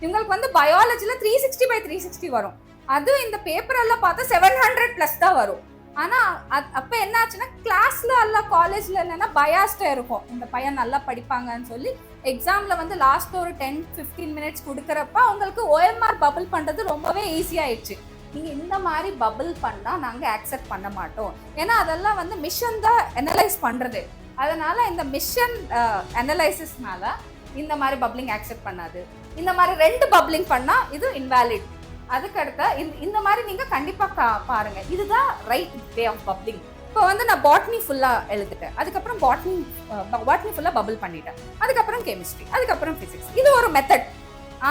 இவங்களுக்கு வந்து பயாலஜில 360/360 வரும். அதுவும் இந்த பேப்பர் எல்லாம் பார்த்தா 700+ தான் வரும். ஆனா அப்ப என்ன ஆச்சுன்னா கிளாஸ்ல அல்ல காலேஜ்ல என்னன்னா பயாஸ்டா இருக்கும், இந்த பையன் நல்லா படிப்பாங்கன்னு சொல்லி எக்ஸாம்ல வந்து லாஸ்ட் ஒரு 10-15 மினிட்ஸ் கொடுக்கறப்ப அவங்களுக்கு OMR பபிள் பண்றது ரொம்பவே ஈஸியா ஆயிடுச்சு. நீங்க இந்த மாதிரி பபிள் பண்ணா நாங்க அக்செப்ட் பண்ண மாட்டோம், ஏன்னா அதெல்லாம் வந்து மிஷன் தான் அனலைஸ் பண்றது. அதனால இந்த மிஷன் அனலைசிஸ்னால இந்த மாதிரி பப்ளிங் அக்செப்ட் பண்ணாது. இந்த மாதிரி 2 பப்ளிங் பண்ணா இது இன்வாலிட். அதுக்கடுத்த இந்த மாதிரி நீங்க கண்டிப்பா பாருங்க, இதுதான் ரைட் வே ஆஃப் பப்ளிங். இப்போ வந்து நான் பாட்னி ஃபுல்லா எழுதிட்டேன், அதுக்கப்புறம் பாட்னி ஃபுல்லா பபிள் பண்ணிட்டேன், அதுக்கப்புறம் கெமிஸ்ட்ரி, அதுக்கப்புறம் பிசிக்ஸ். இது ஒரு மெத்தட்.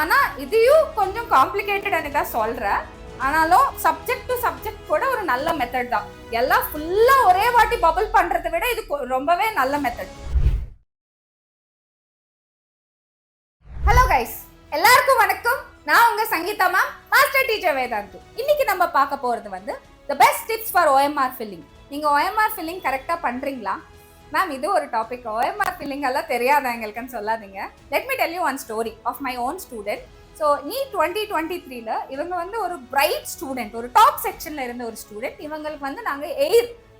ஆனா இதையும் கொஞ்சம் காம்ப்ளிகேட்டட் தான் சொல்றேன். ஆனாலும் சப்ஜெக்ட் டு சப்ஜெக்ட் கூட ஒரு நல்ல மெத்தட் தான். எல்லாம் ஃபுல்லா ஒரே வாட்டி பபிள் பண்றதை விட இது ரொம்பவே நல்ல மெத்தட். ஹலோ கைஸ், எல்லாருக்கும் வணக்கம். நான் உங்க Sangeetha ma'am, master teacher Vedantu. இன்னைக்கு நம்ம பார்க்க போறது வந்து the best tips for OMR filling. நீங்க OMR filling கரெக்டா பண்றீங்களா மேம்? இது ஒரு டாபிக். OMR filling எல்லாம் தெரியாத எங்களுக்குன்னு சொல்லாதீங்க. Let me tell you one story of my own student. So NEET 2023ல இவங்க வந்து ஒரு பிரைட் ஸ்டூடெண்ட், ஒரு டாப் செக்ஷன்ல இருந்த ஒரு ஸ்டூடெண்ட். இவங்களுக்கு வந்து நாங்கள்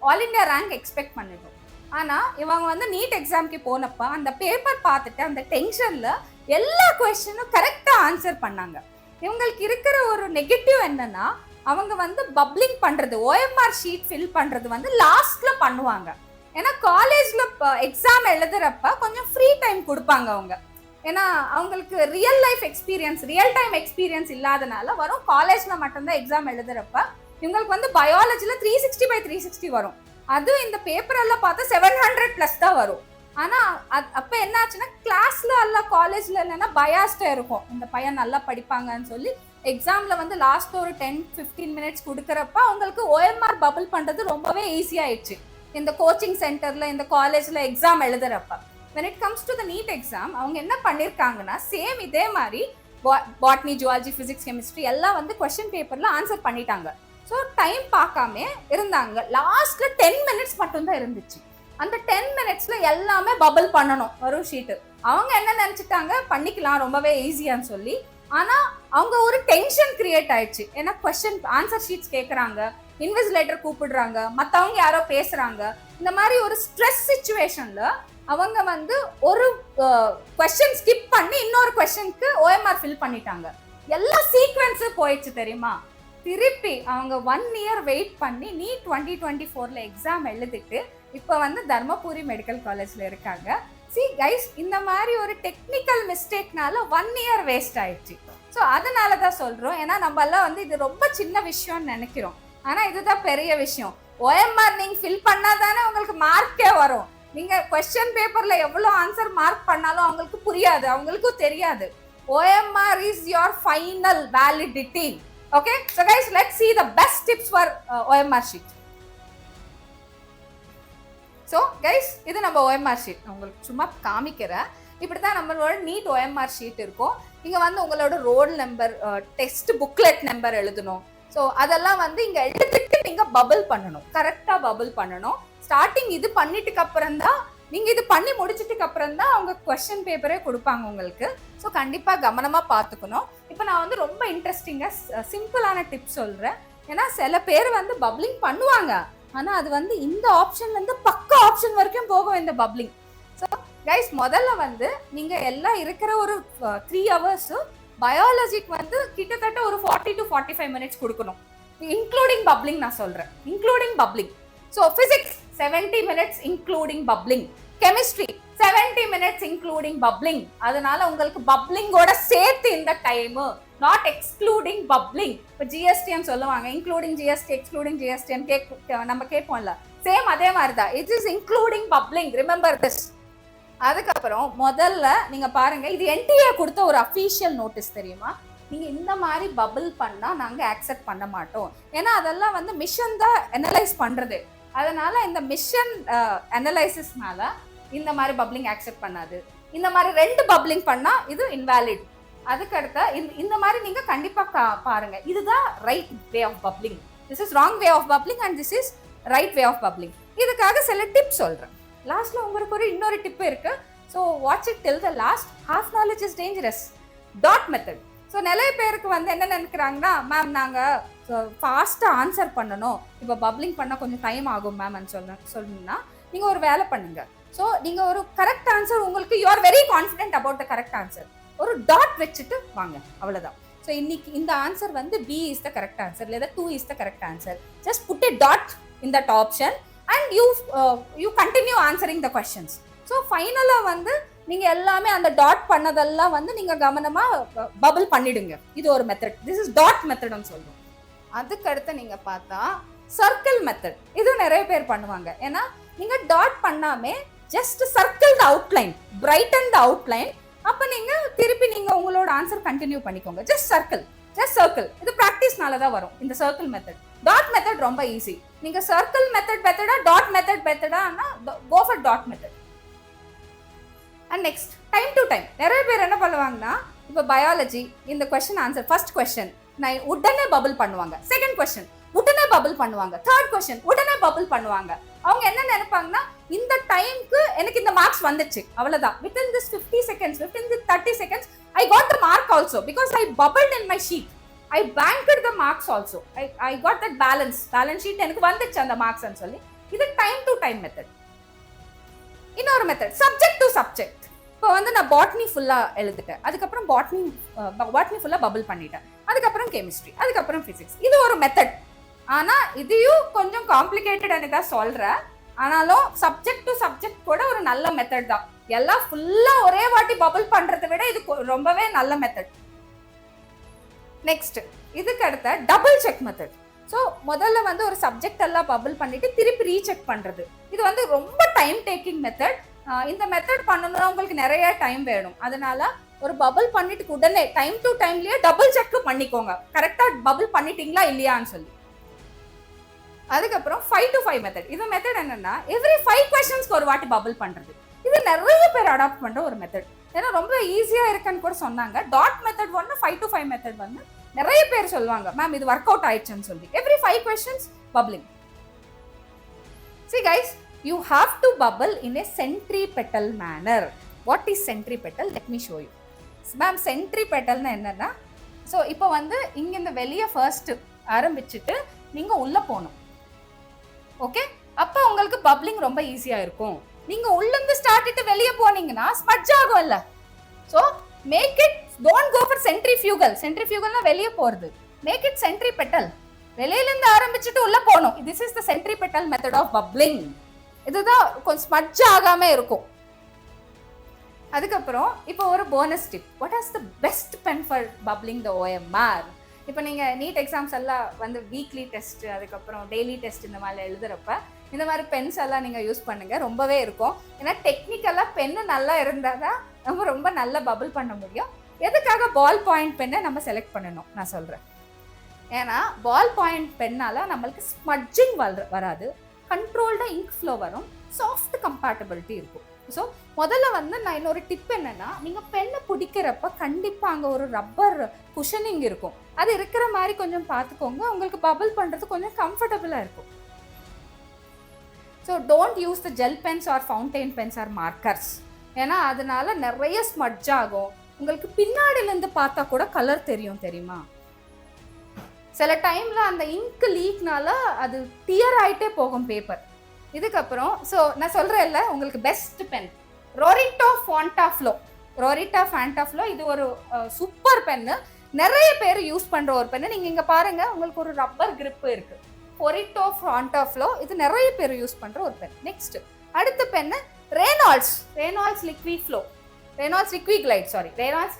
ஆல் இண்டியா ரேங்க் எக்ஸ்பெக்ட் பண்ணிட்டோம். ஆனால் இவங்க வந்து NEET எக்ஸாம்க்கு போனப்ப அந்த பேப்பர் பார்த்துட்டு அந்த டென்ஷன்ல எல்லா கொஸ்டினும் கரெக்டாக ஆன்சர் பண்ணாங்க. இவங்களுக்கு இருக்கிற ஒரு நெகட்டிவ் என்னன்னா, அவங்க வந்து பப்ளிங் பண்றது, OMR ஷீட் ஃபில் பண்றது வந்து லாஸ்ட்ல பண்ணுவாங்க. ஏன்னா காலேஜ்ல எக்ஸாம் எழுதுறப்ப கொஞ்சம் ஃப்ரீ டைம் கொடுப்பாங்க அவங்க. ஏன்னா அவங்களுக்கு ரியல் டைம் எக்ஸ்பீரியன்ஸ் இல்லாதனால வரும். காலேஜ்ல மட்டும்தான் எக்ஸாம் எழுதுறப்ப இவங்களுக்கு வந்து பயாலஜில 360/360 வரும். அதுவும் இந்த பேப்பர் எல்லாம் பார்த்தா 700+ தான் வரும். ஆனா அப்ப என்ன ஆச்சுன்னா கிளாஸ்ல அல்ல காலேஜ்ல என்னன்னா பயாஸ்டா இருக்கும், இந்த பையன் நல்லா படிப்பாங்கன்னு சொல்லி எக்ஸாம்ல வந்து லாஸ்ட் ஒரு 10-15 மினிட்ஸ் கொடுக்கறப்ப அவங்களுக்கு OMR பபிள் பண்றது ரொம்பவே ஈஸியா ஆயிடுச்சு. இந்த கோச்சிங் சென்டர்ல இந்த காலேஜ்ல exam எழுதுறப்ப when it comes to the NEET exam அவங்க என்ன பண்ணிருக்காங்கன்னா சேம் இதே மாதிரி பாட்னி, ஜுவாலஜி, பிசிக்ஸ், கெமிஸ்ட்ரி எல்லாம் வந்து கொஸ்டின் பேப்பர்ல ஆன்சர் பண்ணிட்டாங்க. ஸோ டைம் பார்க்காம இருந்தாங்க. லாஸ்ட்ல 10 மினிட்ஸ் மட்டும்தான் இருந்துச்சு. அந்த 10 மினிட்ஸ்ல எல்லாமே பபிள் பண்ணணும் வரும் ஷீட்டு. அவங்க என்ன நினைச்சிட்டாங்க, பண்ணிக்கலாம் ரொம்பவே ஈஸியான்னு சொல்லி. ஆனா அவங்க ஒரு டென்ஷன் கிரியேட் ஆயிடுச்சு. ஏன்னா கொஸ்டின் ஆன்சர் ஷீட்ஸ் கேட்கறாங்க, இன்விஜிலேட்டர் கூப்பிடுறாங்க, மற்றவங்க யாரோ பேசுறாங்க. இந்த மாதிரி ஒரு ஸ்ட்ரெஸ் சிச்சுவேஷன்ல அவங்க வந்து ஒரு கொஸ்டின் ஸ்கிப் பண்ணி இன்னொரு கொஸ்டினுக்கு OMR ஃபில் பண்ணிட்டாங்க. எல்லா சீக்வன்ஸும் போயிடுச்சு தெரியுமா. திருப்பி அவங்க 1 இயர் வெயிட் பண்ணி NEET 2024ல எக்ஸாம் எழுதிட்டு இப்போ வந்து தர்மபுரி மெடிக்கல் காலேஜ்ல இருக்காங்க. See guys, இந்த மாதிரி ஒரு டெக்னிக்கல் மிஸ்டேக்னால 1 இயர் வேஸ்ட் ஆயிடுச்சு. ஸோ அதனால தான் சொல்றோம். ஏன்னா நம்ம எல்லாம் வந்து இது ரொம்ப சின்ன விஷயம்னு நினைக்கிறோம், ஆனா இதுதான் பெரிய விஷயம். OMR நீங்க ஃபில் பண்ணாதானே உங்களுக்கு மார்க்கே வரும். நீங்க கொஸ்டின் பேப்பர்ல எவ்வளவு ஆன்சர் மார்க் பண்ணாலும் அவங்களுக்கு புரியாது, அவங்களுக்கும் தெரியாது. OMR is your final validity. Okay, so guys, let's see the best tips for OMR sheet. So guys, இது நம்ம OMR sheet உங்களுக்கு சும்மா காமிக்கிறேன். இப்படிதான் நம்மளோட NEET OMR sheet இருக்கும். இங்க வந்து உங்களோட roll number, test booklet number எழுதணும். ஸோ அதெல்லாம் வந்து இங்க எழுதிட்டு நீங்க பபிள் பண்ணணும், கரெக்டா பபிள் பண்ணணும். ஸ்டார்டிங் இது பண்ணிட்டுக்கு அப்புறம் தான், நீங்க இது பண்ணி முடிச்சிட்டுக்கு அப்புறம் தான் அவங்க கொஸ்டின் பேப்பரே கொடுப்பாங்க உங்களுக்கு. ஸோ கண்டிப்பா கவனமா பார்த்துக்கணும். இப்போ நான் வந்து ரொம்ப இன்ட்ரெஸ்டிங்கா சிம்பிளான டிப்ஸ் சொல்றேன். ஏன்னா சில பேர் வந்து பப்ளிங் பண்ணுவாங்க, ஆனா அது வந்து இந்த ஆப்ஷன்ல இருந்து பக்க ஆப்ஷன் வரைக்கும் போகும் இந்த பப்ளிங். ஸோ கைஸ், முதல்ல வந்து நீங்க எல்லாம் இருக்கிற ஒரு 3 ஹவர்ஸ் பயாலஜிக்கு வந்து கிட்டத்தட்ட ஒரு 40 to 45 மினிட்ஸ் கொடுக்கணும், இன்க்ளூடிங் பப்ளிங். நான் சொல்றேன் including bubbling. So physics 70 minutes including bubbling, chemistry 70 minutes including bubbling. அதனால உங்களுக்கு பப்ளிங்கோட சேர்த்து இந்த டைம், நாட் எக்ஸ்க்ளூடிங் பப்ளிங். இப்போ ஜிஎஸ்டின்னு சொல்லுவாங்க, இன்க்ளூடிங் ஜிஎஸ்டி, எக்ஸ்க்ளூடிங் ஜிஎஸ்டின்னு நம்ம கேட்போம்ல, சேம் அதே மாதிரி தான். It is including bubbling, remember this. அதுக்கப்புறம் முதல்ல நீங்க பாருங்க, இது NTA கொடுத்த ஒரு அஃபீஷியல் நோட்டீஸ் தெரியுமா. நீங்க இந்த மாதிரி பபிள் பண்ணா நாங்க அக்செப்ட் பண்ண மாட்டோம், ஏன்னா அதெல்லாம் வந்து மிஷன் தான் அனலைஸ் பண்றது. அதனால இந்த மிஷன் அனலைசிஸ்னால இந்த மாதிரி பப்ளிங் அக்செப்ட் பண்ணாது. இந்த மாதிரி 2 பப்ளிங் பண்ணா இது இன்வாலிட். அதுக்கடுத்த இந்த மாதிரி நீங்க கண்டிப்பா பாருங்க, இதுதான் right way of bubbling. This is wrong way of bubbling and this is right way of bubbling. இதுக்காக சில டிப்ஸ் சொல்றேன். லாஸ்ட்ல உங்களுக்கு ஒரு இன்னொரு டிப் இருக்கு. So watch it till the last. Half knowledge is dangerous. Dot method. So நிறைய பேருக்கு வந்து என்ன நினைக்கிறாங்கன்னா, மேம் நாங்கள் ஃபாஸ்ட்டாக ஆன்சர் பண்ணணும், இப்போ பப்ளிங் பண்ணால் கொஞ்சம் டைம் ஆகும் மேம்னு சொல்லணும்னா நீங்கள் ஒரு வேலை பண்ணுங்க. ஸோ நீங்கள் ஒரு கரெக்ட் ஆன்சர் உங்களுக்கு you are very confident about the correct answer, ஒரு டாட் வச்சுட்டு வாங்க, அவ்வளோதான். ஸோ இன்னைக்கு இந்த ஆன்சர் வந்து B is the correct answer, లేదా 2 is the correct answer. Just put a dot in that option and you continue answering the questions. So ஃபைனலாக வந்து நீங்கள் எல்லாமே அந்த டாட் பண்ணதெல்லாம் வந்து நீங்கள் கவனமாக பபிள் பண்ணிடுங்க. இது ஒரு மெத்தட். திஸ் இஸ் டாட் மெத்தட்னு சொல்லுவோம். அதுக்கடுத்து நீங்கள் பார்த்தா சர்க்கிள் மெத்தட். இது நிறைய பேர் பண்ணுவாங்க. ஏன்னா நீங்கள் டாட் பண்ணாமே just circle the outline, brighten the outline. அப்போ நீங்கள் திருப்பி நீங்கள் உங்களோட ஆன்சர் கண்டினியூ பண்ணிக்கோங்க. Just circle. இது ப்ராக்டிஸ்னால தான் வரும் இந்த சர்க்கிள் மெத்தட். டாட் மெத்தட் ரொம்ப ஈஸி. நீங்கள் சர்க்கிள் மெத்தட் பெட்டடா, டாட் மெத்தட் பெட்டடானா go for dot method. And next time to time. நிறைய பேர் என்ன பண்ணுவாங்கன்னா, இப்போ பயாலஜி இந்த கொஸ்டின் ஆன்சர், ஃபர்ஸ்ட் கொஸ்டின் நான் உடனே பபிள் பண்ணுவாங்க, செகண்ட் கொஸ்டின் உடனே பபிள் பண்ணுவாங்க, தேர்ட் கொஸ்டின் உடனே பபிள் பண்ணுவாங்க. அவங்க என்ன நினைப்பாங்கன்னா, இந்த டைம்க்கு எனக்கு இந்த மார்க்ஸ் வந்துச்சு, அவ்வளவுதான். within this 50 seconds, within this 30 seconds I got the mark also because I bubbled in my sheet. I banked the marks also. I got that balance sheet எனக்கு வந்துச்சு அந்த மார்க்ஸ் னு சொல்லி. இது டைம் டு டைம் மெத்தட். இன்னொரு method subject to subject. இப்போ வந்து நான் பாட்னி ஃபுல்லா எழுதிட்டேன், அதுக்கப்புறம் பாட்னி ஃபுல்லா பபிள் பண்ணிட்டேன், அதுக்கப்புறம் கெமிஸ்ட்ரி, அதுக்கப்புறம் பிசிக்ஸ். இது ஒரு மெத்தட். ஆனா இதையும் கொஞ்சம் காம்ப்ளிகேட்டட் தான் சொல்றேன். ஆனாலும் சப்ஜெக்ட் டு சப்ஜெக்ட் கூட ஒரு நல்ல மெத்தட் தான். எல்லாம் ஃபுல்லா ஒரே வாட்டி பபிள் பண்றதை விட இது ரொம்பவே நல்ல மெத்தட். நெக்ஸ்ட் இதுக்கு அடுத்த டபுள் செக் மெத்தட். ஸோ முதல்ல வந்து ஒரு சப்ஜெக்ட் எல்லாம் பபிள் பண்ணிட்டு திருப்பி ரீசெக் பண்றது. இது வந்து ரொம்ப டைம் டேக்கிங் மெத்தட். இந்த மெத்தட் பண்ணணும்னா உங்களுக்கு நிறைய டைம் வேணும். அதனால ஒரு பபிள் பண்ணிட்டு உடனே டைம் டு டைம்லயே டபுள் செக் பண்ணிக்கோங்க, கரெக்டா பபிள் பண்ணிட்டீங்களா இல்லையான்னு சொல்லி. அதுக்கப்புறம் 5 to 5 மெத்தட். இது மெத்தட் என்னன்னா, எவ்ரி 5 கொஸ்டின்ஸ்க்கு ஒரு வாட்டி பபிள் பண்றது. இது நிறைய பேர் அடாப்ட் பண்ற ஒரு மெத்தட். ஏன்னா ரொம்ப ஈஸியா இருக்குன்னு கூட சொன்னாங்க. டாட் மெத்தட் ஒன்று, 5 to 5 மெத்தட் வந்து நிறைய பேர் சொல்லுவாங்க, மேம் இது ஒர்க் அவுட் ஆயிடுச்சுன்னு சொல்லி. Every 5 questions bubbling. See guys, you have to bubble in a centripetal manner. What is centripetal? Let me show you. Ma'am சென்ட்ரிபெட்டல்னா என்னன்னா, ஸோ இப்போ வந்து இங்க இந்த வெளியே ஃபர்ஸ்ட் ஆரம்பிச்சுட்டு நீங்க உள்ள போகணும். ஓகே, அப்போ உங்களுக்கு பப்ளிங் ரொம்ப ஈஸியா இருக்கும். நீங்க உள்ளிருந்து ஸ்டார்ட் வெளியே போனீங்கன்னா ஸ்மட்ஜ் ஆகும் இல்ல. So make it, don't go for centrifugal. சென்ட்ரிஃபியூகல்னா வெளியே போறது. Make it centripetal. வெளியிலிருந்து ஆரம்பிச்சுட்டு உள்ள போகணும். This is the centripetal method of bubbling. இதுதான் கொஞ்சம் ஸ்மட்ஜ் ஆகாம இருக்கும். அதுக்கப்புறம் இப்போ ஒரு bonus tip. What is the best pen for bubbling the OMR? இப்போ நீங்கள் நீட் எக்ஸாம்ஸ் எல்லாம் வந்து வீக்லி டெஸ்ட், அதுக்கப்புறம் டெய்லி டெஸ்ட் இந்த மாதிரி எழுதுறப்ப இந்த மாதிரி பென்ஸ் எல்லாம் நீங்கள் யூஸ் பண்ணுங்க, ரொம்பவே இருக்கும். ஏன்னா டெக்னிக்கலாக பென்னு நல்லா இருந்தால் தான் நம்ம ரொம்ப நல்லா பபிள் பண்ண முடியும். எதுக்காக பால் பாயிண்ட் பென்னை நம்ம செலக்ட் பண்ணணும் நான் சொல்கிறேன். ஏன்னா பால் பாயிண்ட் பென்னால் நம்மளுக்கு ஸ்மட்ஜிங் வராது, கண்ட்ரோல்டாக இங்க் ஃப்ளோ வரும், சாஃப்ட் கம்பேட்டபிலிட்டி இருக்கும். ஸோ முதல்ல வந்து நான் இன்னொரு டிப் என்னன்னா, நீங்கள் பெண்ணை பிடிக்கிறப்ப கண்டிப்பாக அங்கே ஒரு ரப்பர் குஷனிங் இருக்கும். அது இருக்கிற மாதிரி கொஞ்சம் பார்த்துக்கோங்க, உங்களுக்கு பபிள் பண்ணுறது கொஞ்சம் கம்ஃபர்டபுளாக இருக்கும். So don't use the gel Benz R fountain Benz R markers. ஏன்னா அதனால நிறைய ஸ்மட்ஜ் ஆகும். உங்களுக்கு பின்னாடிலேருந்து பார்த்தா கூட கலர் தெரியும், தெரியுமா? சில டைமில் அந்த இங்க் லீக்னால அது டியர் ஆகிட்டே போகும் பேப்பர். இதுக்கப்புறம் ஸோ நான் சொல்கிறேன்ல, உங்களுக்கு பெஸ்ட் பென் ரோரிட்டோ ஃபாண்டாஃப்ளோ. ரோரிட்டா ஃபாண்டாஃப்ளோ இது ஒரு சூப்பர் பென்னு. நிறைய பேர் யூஸ் பண்ணுற ஒரு பென்னு. நீங்கள் இங்கே பாருங்கள், உங்களுக்கு ஒரு ரப்பர் கிரிப்பு இருக்குது. ரோரிட்டோ ஃபாண்டாஃப்ளோ இது நிறைய பேர் யூஸ் பண்ணுற ஒரு பென். நெக்ஸ்ட் அடுத்த pen Reynolds liquid flow, Reynolds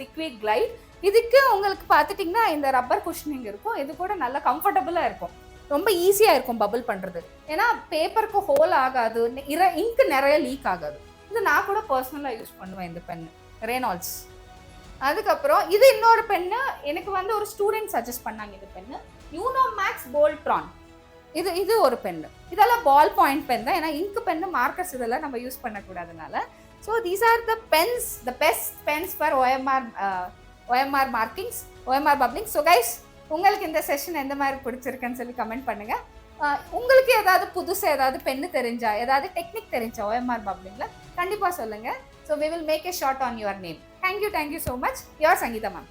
liquid glide. இதுக்கு உங்களுக்கு பார்த்துட்டிங்கன்னா இந்த ரப்பர் குஷனிங் இருக்கும். இது கூட நல்லா கம்ஃபர்டபுளாக இருக்கும், ரொம்ப ஈஸியாக இருக்கும் பபிள் பண்ணுறது. ஏன்னா பேப்பருக்கு ஹோல் ஆகாது, இங்க் நிறைய லீக் ஆகாது. இது நான் கூட பர்சனலாக யூஸ் பண்ணுவேன் இந்த பென்னு, ரெனால்ட்ஸ். அதுக்கப்புறம் இது இன்னொரு பென்னு, எனக்கு வந்து ஒரு ஸ்டூடெண்ட் சஜஸ்ட் பண்ணாங்க இந்த பென்னு, யூனோமேக்ஸ் போல்ட்ரான். இது ஒரு பென்னு. இதெல்லாம் பால் பாயிண்ட் பென் தான், ஏன்னா இங்க் பென்னு மார்க்கர்ஸ் இதெல்லாம் நம்ம யூஸ் பண்ணக்கூடாதுனால. So these are the pens, the best pens for OMR markings, OMR bubbling. So guys, உங்களுக்கு இந்த செஷன் எந்த மாதிரி பிடிச்சிருக்குன்னு சொல்லி கமெண்ட் பண்ணுங்க. உங்களுக்கு ஏதாவது புதுசாக ஏதாவது பென்னு தெரிஞ்சா, ஏதாவது டெக்னிக் தெரிஞ்சா OMR பப்ளிங்ல கண்டிப்பாக சொல்லுங்க. So we will make a shot on your name. Thank you so much. Your Sangeetha Mam.